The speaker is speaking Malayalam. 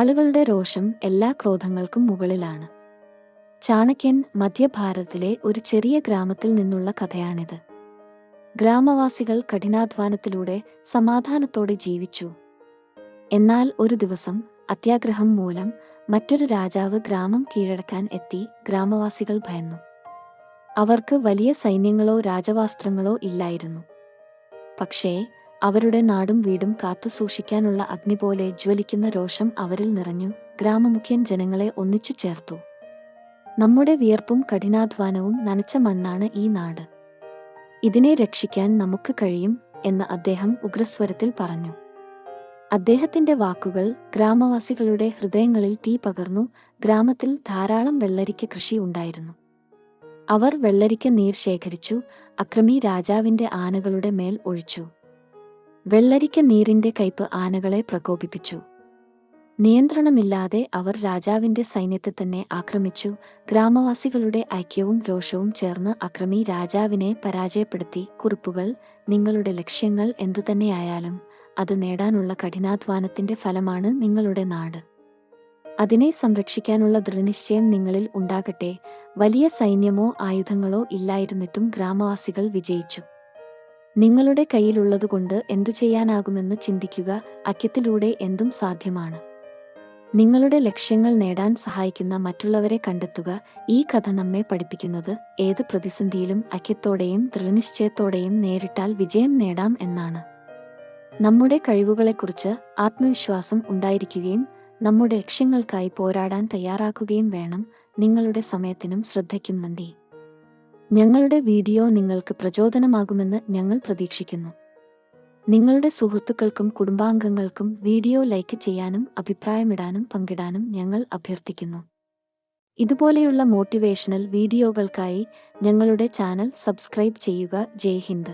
ആളുകളുടെ രോഷം എല്ലാ ക്രോധങ്ങൾക്കും മുകളിലാണ്. ചാണക്യൻ മധ്യഭാരതത്തിലെ ഒരു ചെറിയ ഗ്രാമത്തിൽ നിന്നുള്ള കഥയാണിത്. ഗ്രാമവാസികൾ കഠിനാധ്വാനത്തിലൂടെ സമാധാനത്തോടെ ജീവിച്ചു. എന്നാൽ ഒരു ദിവസം അത്യാഗ്രഹം മൂലം മറ്റൊരു രാജാവ് ഗ്രാമം കീഴടക്കാൻ എത്തി. ഗ്രാമവാസികൾ ഭയന്നു. അവർക്ക് വലിയ സൈന്യങ്ങളോ രാജവാസ്ത്രങ്ങളോ ഇല്ലായിരുന്നു. പക്ഷേ അവരുടെ നാടും വീടും കാത്തുസൂക്ഷിക്കാനുള്ള അഗ്നി പോലെ ജ്വലിക്കുന്ന രോഷം അവരിൽ നിറഞ്ഞു. ഗ്രാമമുഖ്യൻ ജനങ്ങളെ ഒന്നിച്ചു ചേർത്തു. നമ്മുടെ വിയർപ്പും കഠിനാധ്വാനവും നനച്ച മണ്ണാണ് ഈ നാട്. ഇതിനെ രക്ഷിക്കാൻ നമുക്ക് കഴിയും എന്ന് അദ്ദേഹം ഉഗ്രസ്വരത്തിൽ പറഞ്ഞു. അദ്ദേഹത്തിന്റെ വാക്കുകൾ ഗ്രാമവാസികളുടെ ഹൃദയങ്ങളിൽ തീ പകർന്നു. ഗ്രാമത്തിൽ ധാരാളം വെള്ളരിക്ക കൃഷി ഉണ്ടായിരുന്നു. അവർ വെള്ളരിക്ക നീർ ശേഖരിച്ചു അക്രമി രാജാവിന്റെ ആനകളുടെ മേൽ ഒഴിച്ചു. വെള്ളരിക്ക നീരിന്റെ കയ്പ് ആനകളെ പ്രകോപിപ്പിച്ചു. നിയന്ത്രണമില്ലാതെ അവർ രാജാവിന്റെ സൈന്യത്തെ തന്നെ ആക്രമിച്ചു. ഗ്രാമവാസികളുടെ ഐക്യവും രോഷവും ചേർന്ന് അക്രമി രാജാവിനെ പരാജയപ്പെടുത്തി. കുറിപ്പുകൾ: നിങ്ങളുടെ ലക്ഷ്യങ്ങൾ എന്തുതന്നെയായാലും അത് നേടാനുള്ള കഠിനാധ്വാനത്തിന്റെ ഫലമാണ് നിങ്ങളുടെ നാട്. അതിനെ സംരക്ഷിക്കാനുള്ള ദൃഢനിശ്ചയം നിങ്ങളിൽ ഉണ്ടാകട്ടെ. വലിയ സൈന്യമോ ആയുധങ്ങളോ ഇല്ലായിരുന്നിട്ടും ഗ്രാമവാസികൾ വിജയിച്ചു. നിങ്ങളുടെ കയ്യിലുള്ളതുകൊണ്ട് എന്തു ചെയ്യാനാകുമെന്ന് ചിന്തിക്കുക. ഐക്യത്തിലൂടെ എന്തും സാധ്യമാണ്. നിങ്ങളുടെ ലക്ഷ്യങ്ങൾ നേടാൻ സഹായിക്കുന്ന മറ്റുള്ളവരെ കണ്ടെത്തുക. ഈ കഥ നമ്മെ പഠിപ്പിക്കുന്നത് ഏത് പ്രതിസന്ധിയിലും ഐക്യത്തോടെയും ദൃഢനിശ്ചയത്തോടെയും നേരിട്ടാൽ വിജയം നേടാം എന്നാണ്. നമ്മുടെ കഴിവുകളെക്കുറിച്ച് ആത്മവിശ്വാസം ഉണ്ടായിരിക്കുകയും നമ്മുടെ ലക്ഷ്യങ്ങൾക്കായി പോരാടാൻ തയ്യാറാക്കുകയും വേണം. നിങ്ങളുടെ സമയത്തിനും ശ്രദ്ധയ്ക്കും നന്ദി. ഞങ്ങളുടെ വീഡിയോ നിങ്ങൾക്ക് പ്രചോദനമാകുമെന്ന് ഞങ്ങൾ പ്രതീക്ഷിക്കുന്നു. നിങ്ങളുടെ സുഹൃത്തുക്കൾക്കും കുടുംബാംഗങ്ങൾക്കും വീഡിയോ ലൈക്ക് ചെയ്യാനും അഭിപ്രായമിടാനും പങ്കിടാനും ഞങ്ങൾ അഭ്യർത്ഥിക്കുന്നു. ഇതുപോലെയുള്ള മോട്ടിവേഷണൽ വീഡിയോകൾക്കായി ഞങ്ങളുടെ ചാനൽ സബ്സ്ക്രൈബ് ചെയ്യുക. ജയ് ഹിന്ദ്.